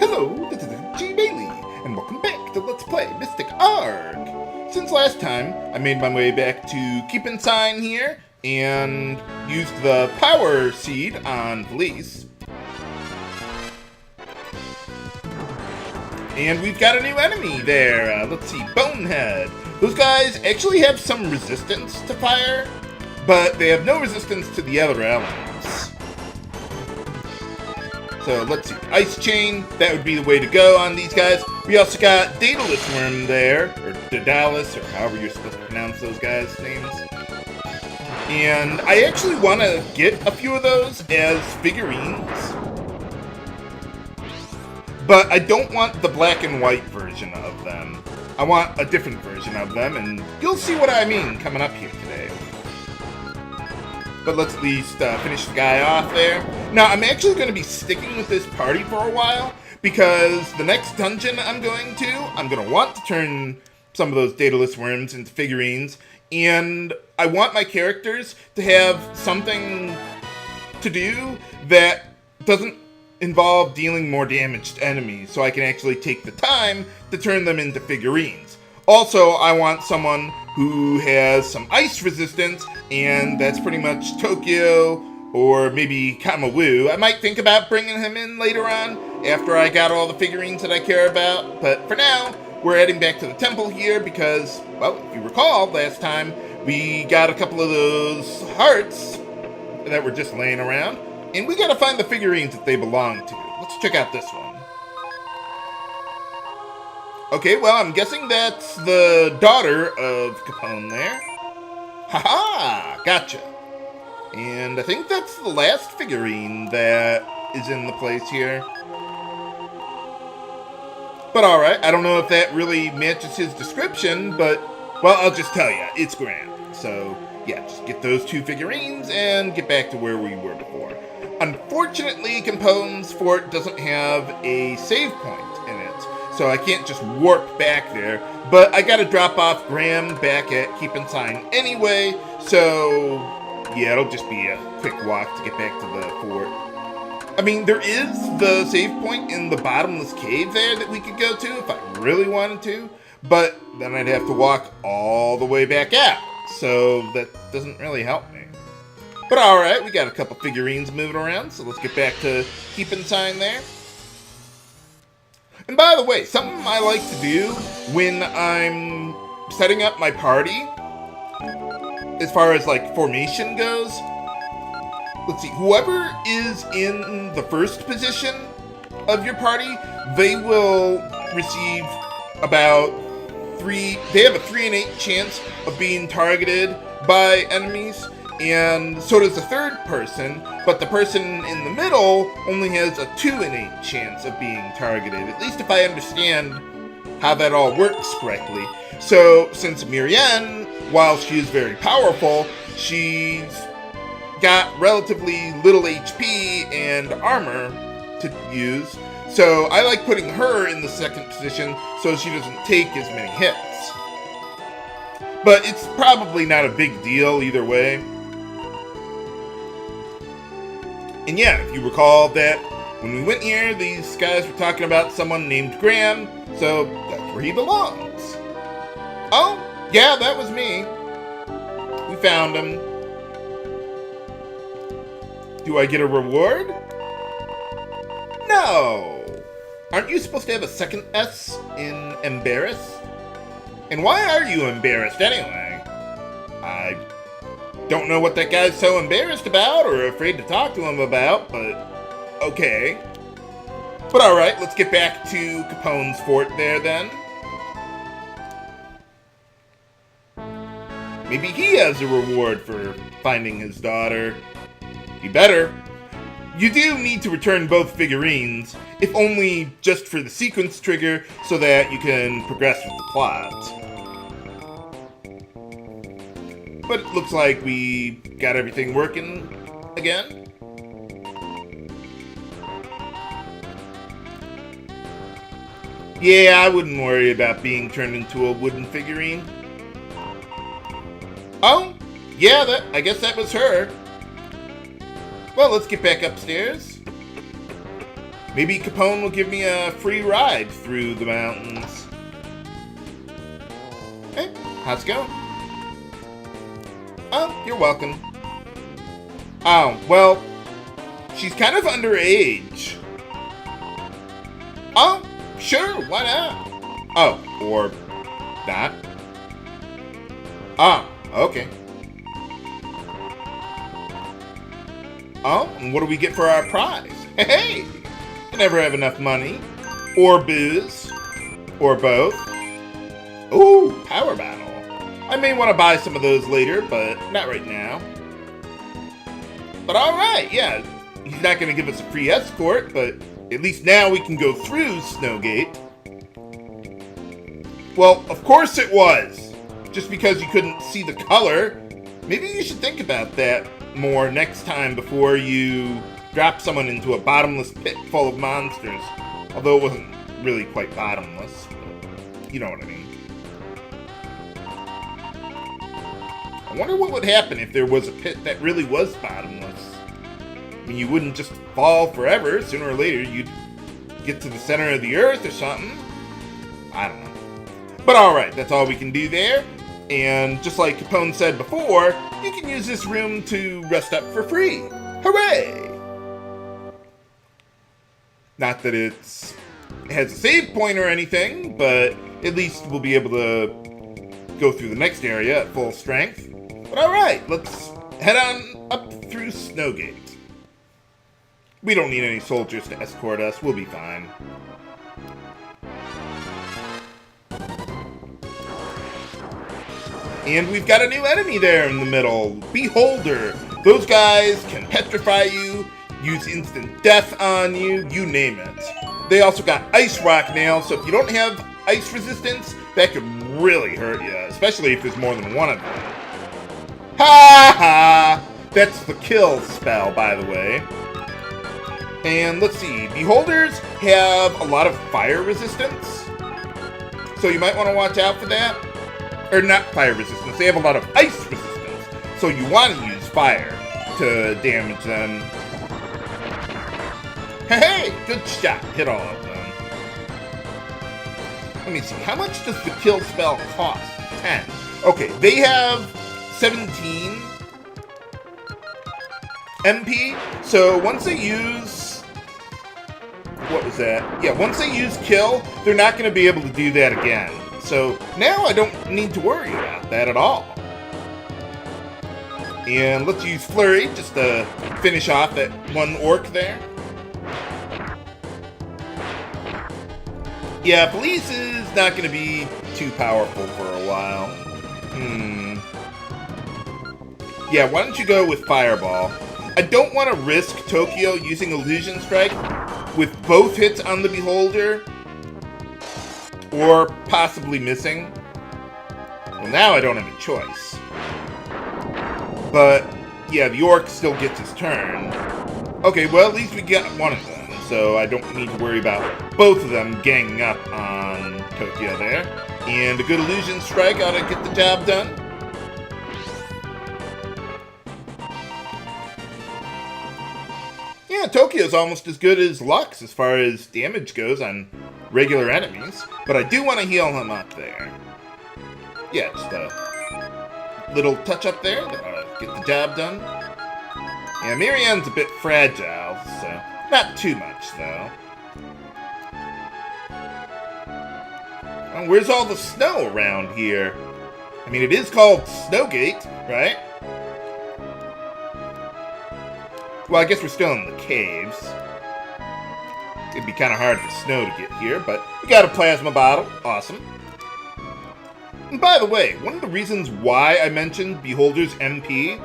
Hello, this is G. Bailey, and welcome back to Let's Play Mystic Ark. Since last time, I made my way back to Keep Inside here, and used the power seed on Felice. And we've got a new enemy there. Let's see, Bonehead. Those guys actually have some resistance to fire, but they have no resistance to the other elements. So let's see, Ice Chain, that would be the way to go on these guys. We also got Daedalus Worm there, or Daedalus, or however you're supposed to pronounce those guys' names. And I actually want to get a few of those as figurines. But I don't want the black and white version of them. I want a different version of them, and you'll see what I mean coming up here today. But let's at least finish the guy off there. Now, I'm actually going to be sticking with this party for a while, because the next dungeon I'm going to want to turn some of those Daedalus Worms into figurines, and I want my characters to have something to do that doesn't involve dealing more damage to enemies, so I can actually take the time to turn them into figurines. Also, I want someone who has some ice resistance, and that's pretty much Tokyo or maybe Kamawu. I might think about bringing him in later on after I got all the figurines that I care about, but for now, we're heading back to the temple here because, well, if you recall, last time we got a couple of those hearts that were just laying around, and we gotta find the figurines that they belong to. Let's check out this one. Okay, well, I'm guessing that's the daughter of Capone there. Haha, gotcha. And I think that's the last figurine that is in the place here. But alright, I don't know if that really matches his description, but, well, I'll just tell you, it's grand. So, yeah, just get those two figurines and get back to where we were before. Unfortunately, Capone's fort doesn't have a save point in it, so I can't just warp back there, but I gotta drop off Graham back at Keep Inside anyway, so yeah, it'll just be a quick walk to get back to the fort. I mean, there is the save point in the bottomless cave there that we could go to if I really wanted to, but then I'd have to walk all the way back out, so that doesn't really help me. But alright, we got a couple figurines moving around, so let's get back to Keep Inside there. And by the way, something I like to do when I'm setting up my party, as far as like formation goes, let's see, whoever is in the first position of your party, they will receive about they have a 3 in 8 chance of being targeted by enemies, and so does the third person, but the person in the middle only has a 2 in 8 chance of being targeted, at least if I understand how that all works correctly. So, since Miriam, while she is very powerful, she's got relatively little HP and armor to use, so I like putting her in the second position so she doesn't take as many hits. But it's probably not a big deal either way. And yeah, if you recall that when we went here, these guys were talking about someone named Graham, so that's where he belongs. Oh, yeah, that was me. We found him. Do I get a reward? No. Aren't you supposed to have a second S in embarrassed? And why are you embarrassed anyway? I don't know what that guy's so embarrassed about or afraid to talk to him about, but okay. But alright, let's get back to Capone's fort there then. Maybe he has a reward for finding his daughter. He better. You do need to return both figurines, if only just for the sequence trigger so that you can progress with the plot. But it looks like we got everything working again. Yeah, I wouldn't worry about being turned into a wooden figurine. Oh, yeah, I guess that was her. Well, let's get back upstairs. Maybe Capone will give me a free ride through the mountains. Hey, how's it going? Oh, you're welcome. Oh, well, she's kind of underage. Oh, sure, why not? Oh, or not. Oh, okay. Oh, and what do we get for our prize? Hey, you never have enough money. Or booze. Or both. Ooh, power battle. I may want to buy some of those later, but not right now. But alright, yeah. He's not going to give us a free escort, but at least now we can go through Snowgate. Well, of course it was. Just because you couldn't see the color. Maybe you should think about that more next time before you drop someone into a bottomless pit full of monsters. Although it wasn't really quite bottomless. But you know what I mean. I wonder what would happen if there was a pit that really was bottomless. I mean, you wouldn't just fall forever. Sooner or later, you'd get to the center of the earth or something. I don't know. But alright, that's all we can do there. And just like Capone said before, you can use this room to rest up for free. Hooray! Not that it has a save point or anything, but at least we'll be able to go through the next area at full strength. But alright, let's head on up through Snowgate. We don't need any soldiers to escort us, we'll be fine. And we've got a new enemy there in the middle, Beholder. Those guys can petrify you, use instant death on you, you name it. They also got Ice Rock Nail, so if you don't have ice resistance, that could really hurt you, especially if there's more than one of them. Ha ha! That's the kill spell, by the way. And let's see, Beholders have a lot of fire resistance, so you might want to watch out for that. Or not fire resistance, they have a lot of ice resistance, so you want to use fire to damage them. Hey, good shot, hit all of them. Let me see, how much does the kill spell cost? 10. Okay, they have 17 MP, so once they use... What was that? Yeah, once they use kill, they're not going to be able to do that again. So now I don't need to worry about that at all. And let's use Flurry just to finish off that one orc there. Yeah, Police is not going to be too powerful for a while. Yeah, why don't you go with Fireball? I don't want to risk Tokyo using Illusion Strike with both hits on the Beholder. Or possibly missing. Well, now I don't have a choice. But, yeah, the orc still gets his turn. Okay, well, at least we get one of them, so I don't need to worry about both of them ganging up on Tokyo there. And a good illusion strike ought to get the job done. Yeah, Tokyo's almost as good as Lux as far as damage goes on regular enemies, but I do want to heal him up there. Yeah, just a little touch up there to get the job done. Yeah, Miriam's a bit fragile, so not too much, though. Where's all the snow around here? I mean, it is called Snowgate, right? Well, I guess we're still in the caves. It'd be kind of hard for snow to get here, but we got a plasma bottle. Awesome. And by the way, one of the reasons why I mentioned Beholder's MP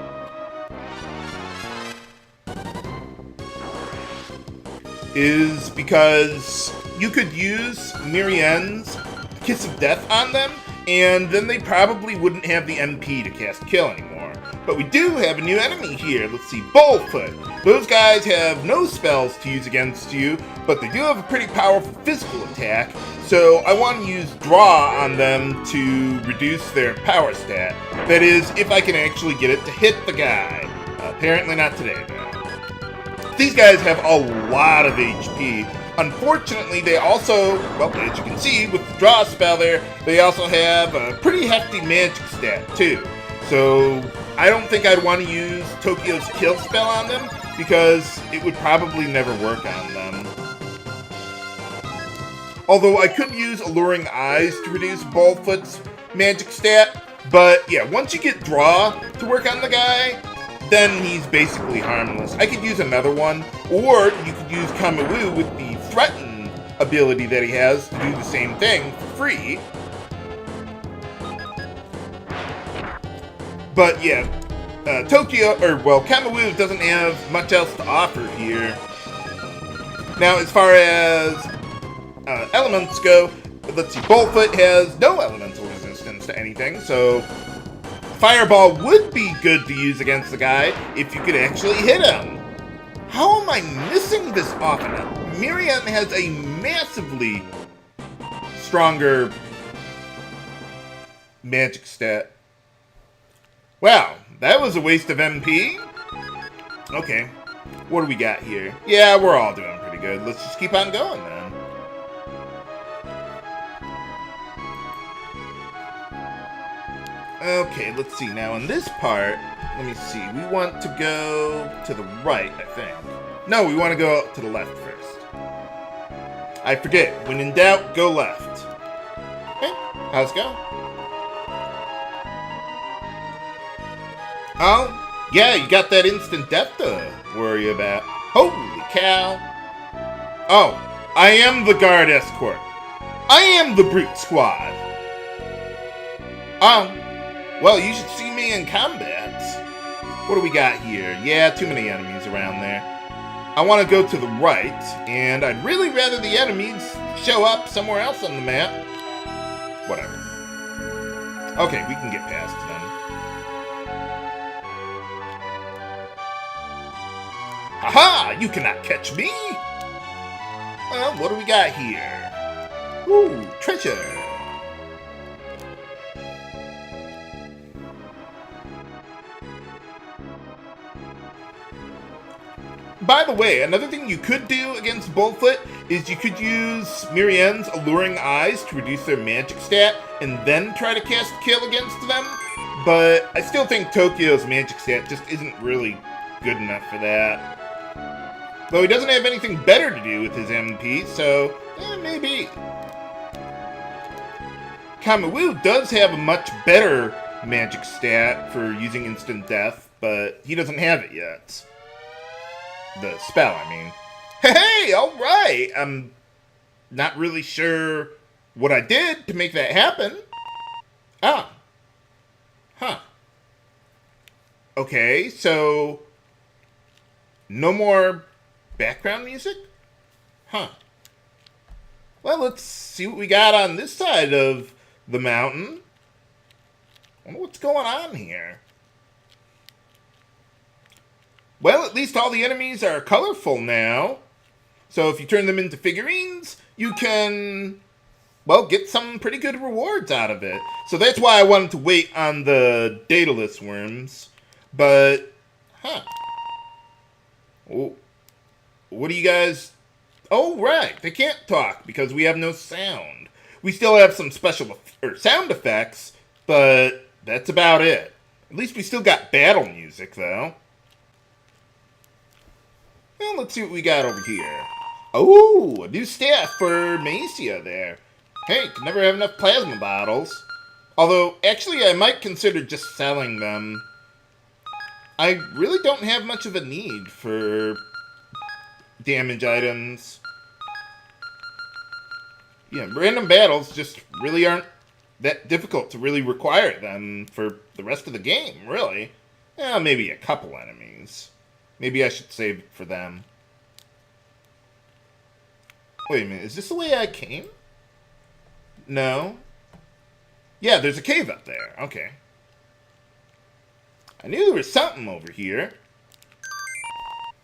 is because you could use Miriam's Kiss of Death on them, and then they probably wouldn't have the MP to cast Kill anymore. But we do have a new enemy here. Let's see, Bullfoot. Those guys have no spells to use against you, but they do have a pretty powerful physical attack, so I want to use Draw on them to reduce their power stat. That is, if I can actually get it to hit the guy. Apparently not today, though. These guys have a lot of HP, Unfortunately, they also, well, as you can see with the draw spell there, they also have a pretty hefty magic stat too. So I don't think I'd want to use Tokyo's kill spell on them because it would probably never work on them. Although I could use Alluring Eyes to reduce Baldfoot's magic stat, but yeah, once you get draw to work on the guy, then he's basically harmless. I could use another one, or you could use Kamui with the Threaten ability that he has to do the same thing for free. But yeah, Kamui doesn't have much else to offer here. Now, as far as elements go, let's see, Baldfoot has no elemental resistance to anything, so Fireball would be good to use against the guy if you could actually hit him. How am I missing this often? Miriam has a massively stronger magic stat. Wow, that was a waste of MP. Okay, what do we got here? Yeah, we're all doing pretty good. Let's just keep on going then. Okay, let's see. Now, in this part, let me see. We want to go to the right, I think. No, we want to go to the left first. I forget. When in doubt, go left. Okay, how's it going? Oh, yeah, you got that instant death to worry about. Holy cow. Oh, I am the guard escort. I am the brute squad. Well, you should see me in combat. What do we got here? Yeah, too many enemies around there. I want to go to the right, and I'd really rather the enemies show up somewhere else on the map. Whatever. Okay, we can get past them. Haha! You cannot catch me! Well, what do we got here? Ooh, treasure! By the way, another thing you could do against Bullfoot is you could use Miriam's Alluring Eyes to reduce their magic stat and then try to cast kill against them. But I still think Tokyo's magic stat just isn't really good enough for that. Though he doesn't have anything better to do with his MP, so maybe. Kamui does have a much better magic stat for using instant death, but he doesn't have it yet. The spell, I mean. Hey, alright! I'm not really sure what I did to make that happen. Ah. Huh. Okay, so no more background music? Huh. Well, let's see what we got on this side of the mountain. I wonder what's going on here. Well, at least all the enemies are colorful now. So if you turn them into figurines, you can, well, get some pretty good rewards out of it. So that's why I wanted to wait on the Daedalus worms. But, oh, what do you guys... Oh, right, they can't talk because we have no sound. We still have some special sound effects, but that's about it. At least we still got battle music, though. Well, let's see what we got over here. Oh, a new staff for Macia there. Hey, can never have enough plasma bottles. Although, actually, I might consider just selling them. I really don't have much of a need for damage items. Yeah, random battles just really aren't that difficult to really require them for the rest of the game, really. Well, maybe a couple enemies. Maybe I should save it for them. Wait a minute, is this the way I came? No. Yeah, there's a cave up there. Okay. I knew there was something over here.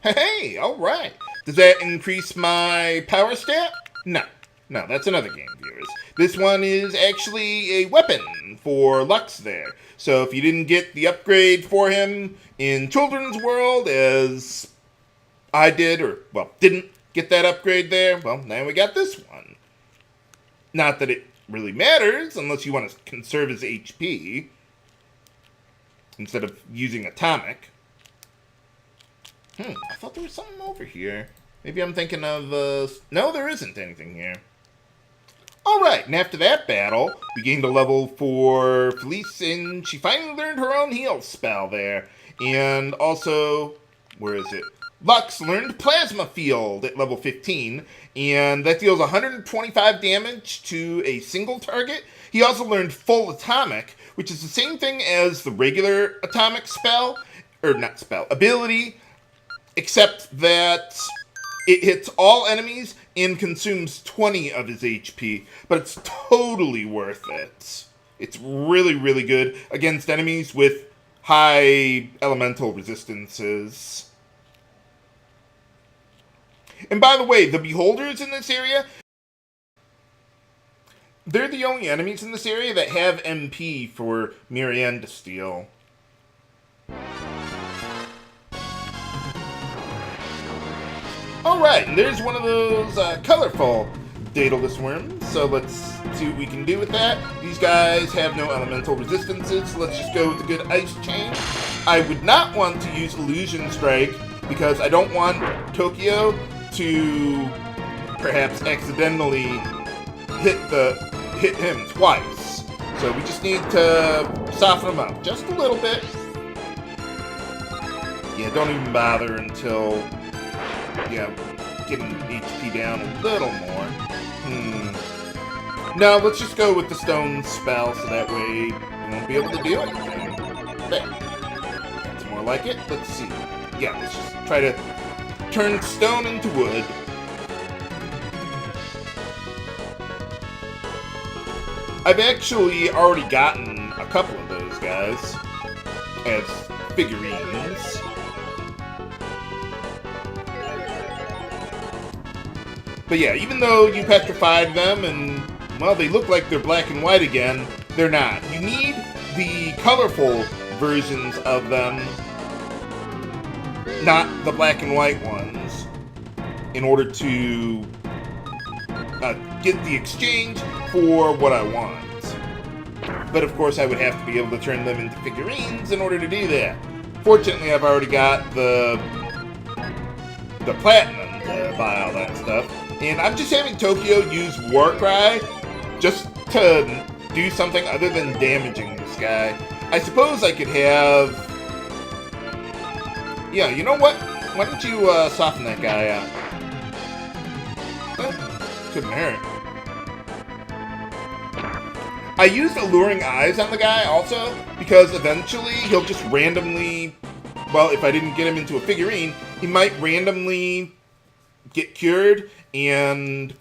Hey, alright. Does that increase my power stat? No. No, that's another game, viewers. This one is actually a weapon for Lux there. So if you didn't get the upgrade for him in Children's World, as I did, or, well, didn't, get that upgrade there. Well, now we got this one. Not that it really matters, unless you want to conserve his HP instead of using atomic. I thought there was something over here. Maybe I'm thinking of, no, there isn't anything here. Alright, and after that battle, we gained a level for Felice, and she finally learned her own heal spell there. And also, where is it? Lux learned Plasma Field at level 15, and that deals 125 damage to a single target. He also learned Full Atomic, which is the same thing as the regular atomic spell, or not spell, ability, except that it hits all enemies and consumes 20 of his HP, but it's totally worth it. It's really, really good against enemies with high elemental resistances. And by the way, the Beholders in this area, they're the only enemies in this area that have MP for Marianne to steal. Alright, and there's one of those colorful Daedalus worms, so let's see what we can do with that. These guys have no elemental resistances, so let's just go with a good Ice Chain. I would not want to use Illusion Strike, because I don't want Tokyo to perhaps accidentally hit him twice. So we just need to soften him up just a little bit. Yeah, don't even bother until, yeah, getting HP down a little more. No, let's just go with the stone spell, so that way we won't be able to do anything. There. That's more like it. Let's see. Yeah, let's just try to turn stone into wood. I've actually already gotten a couple of those guys as figurines. But yeah, even though you petrified them and, well, they look like they're black and white again, they're not. You need the colorful versions of them, not the black and white ones, in order to get the exchange for what I want. But of course I would have to be able to turn them into figurines in order to do that. Fortunately, I've already got the platinum to buy all that stuff. And I'm just having Tokyo use Warcry just to do something other than damaging this guy. I suppose I could have... Yeah, you know what? Why don't you soften that guy up? Couldn't hurt. I used Alluring Eyes on the guy also, because eventually he'll just randomly... Well, if I didn't get him into a figurine, he might randomly get cured, and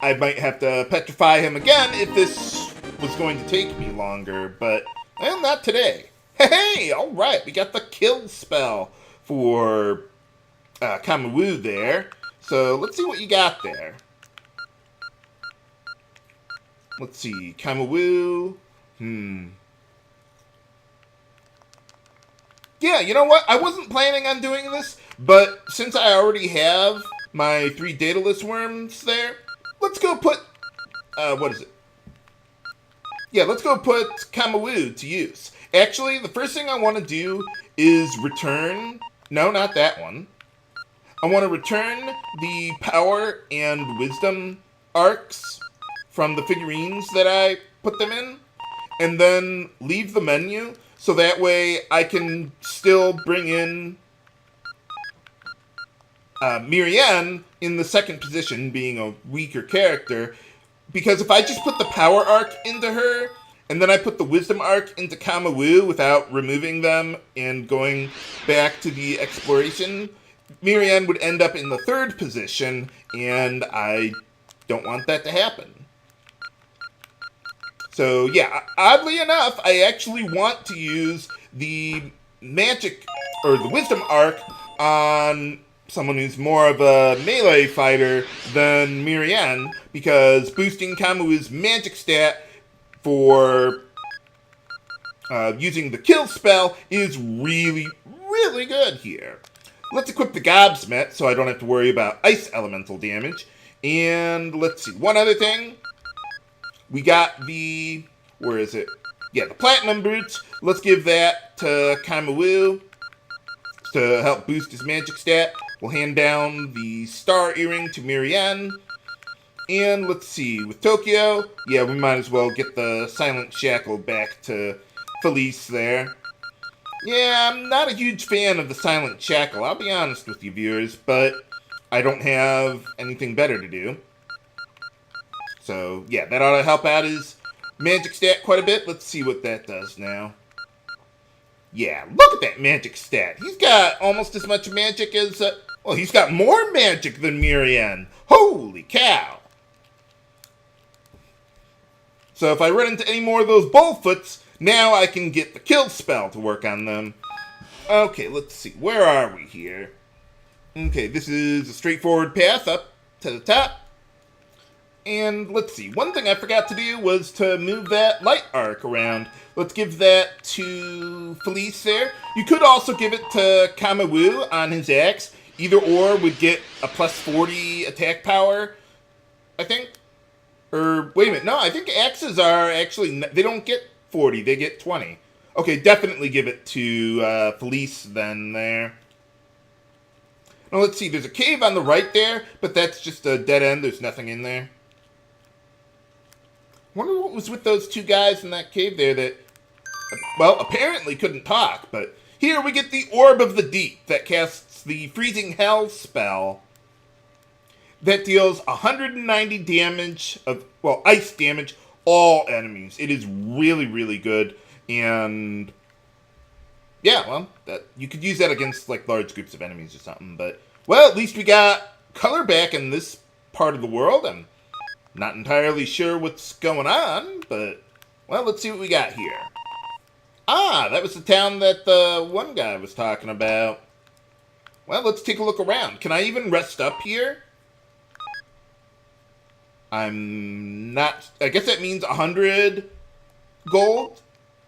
I might have to petrify him again if this was going to take me longer, but, well, not today. Hey, alright, we got the kill spell for Kamui there, so let's see what you got there. Let's see, Kamui, Yeah, you know what? I wasn't planning on doing this, but since I already have my 3 Daedalus worms there, let's go put, what is it? Yeah, let's go put Kamui to use. Actually, the first thing I want to do is return, no, not that one. I want to return the power and wisdom arcs from the figurines that I put them in, and then leave the menu, so that way I can still bring in Marianne in the second position, being a weaker character, because if I just put the power arc into her, and then I put the wisdom arc into Kamui without removing them and going back to the exploration, Marianne would end up in the third position, and I don't want that to happen. So yeah, oddly enough, I actually want to use the magic, or the wisdom arc, on someone who's more of a melee fighter than Marianne, because boosting Kamui's magic stat for using the kill spell is really, really good here. let's equip the Gobsmet so I don't have to worry about ice elemental damage. And let's see, one other thing. We got the, where is it? Yeah, the Platinum Boots. Let's give that to Kaimawu to help boost his magic stat. We'll hand down the Star Earring to Miriam. And let's see, with Tokyo, yeah, we might as well get the Silent Shackle back to Felice there. Yeah, I'm not a huge fan of the Silent Shackle, I'll be honest with you viewers, but I don't have anything better to do. So, yeah, that ought to help out his magic stat quite a bit. Let's see what that does now. Yeah, look at that magic stat. He's got almost as much magic as, well, he's got more magic than Miriam. Holy cow. So if I run into any more of those Bullfoots, now I can get the kill spell to work on them. Okay, let's see. Where are we here? Okay, this is a straightforward path up to the top. And let's see. One thing I forgot to do was to move that light arc around. Let's give that to Felice there. You could also give it to Kamawu on his axe. Either or would get a plus 40 attack power, I think. Or, wait a minute. No, I think axes are actually, they don't get 40, they get 20. Okay, definitely give it to Felice then there. Now let's see, there's a cave on the right there, but that's just a dead end, there's nothing in there. Wonder what was with those two guys in that cave there that, well, apparently couldn't talk, but here we get the Orb of the Deep that casts the Freezing Hell spell that deals 190 damage of, well, ice damage, all enemies. It is really, really good, and yeah, well, that you could use that against, like, large groups of enemies or something, but, well, at least we got color back in this part of the world. I'm not entirely sure what's going on, but, well, let's see what we got here. Ah, that was the town that the one guy was talking about. Well, let's take a look around. Can I even rest up here? I'm not, I guess that means 100 gold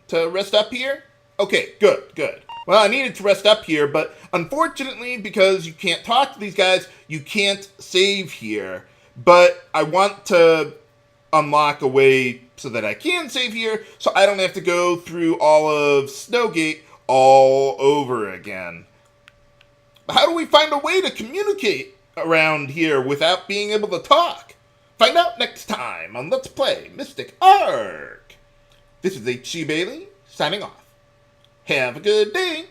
to rest up here? Okay, good, good. Well, I needed to rest up here, but unfortunately, because you can't talk to these guys, you can't save here. But I want to unlock a way so that I can save here, so I don't have to go through all of Snowgate all over again. How do we find a way to communicate around here without being able to talk? Find out next time on Let's Play Mystic Arc. This is H.C. Bailey, signing off. Have a good day.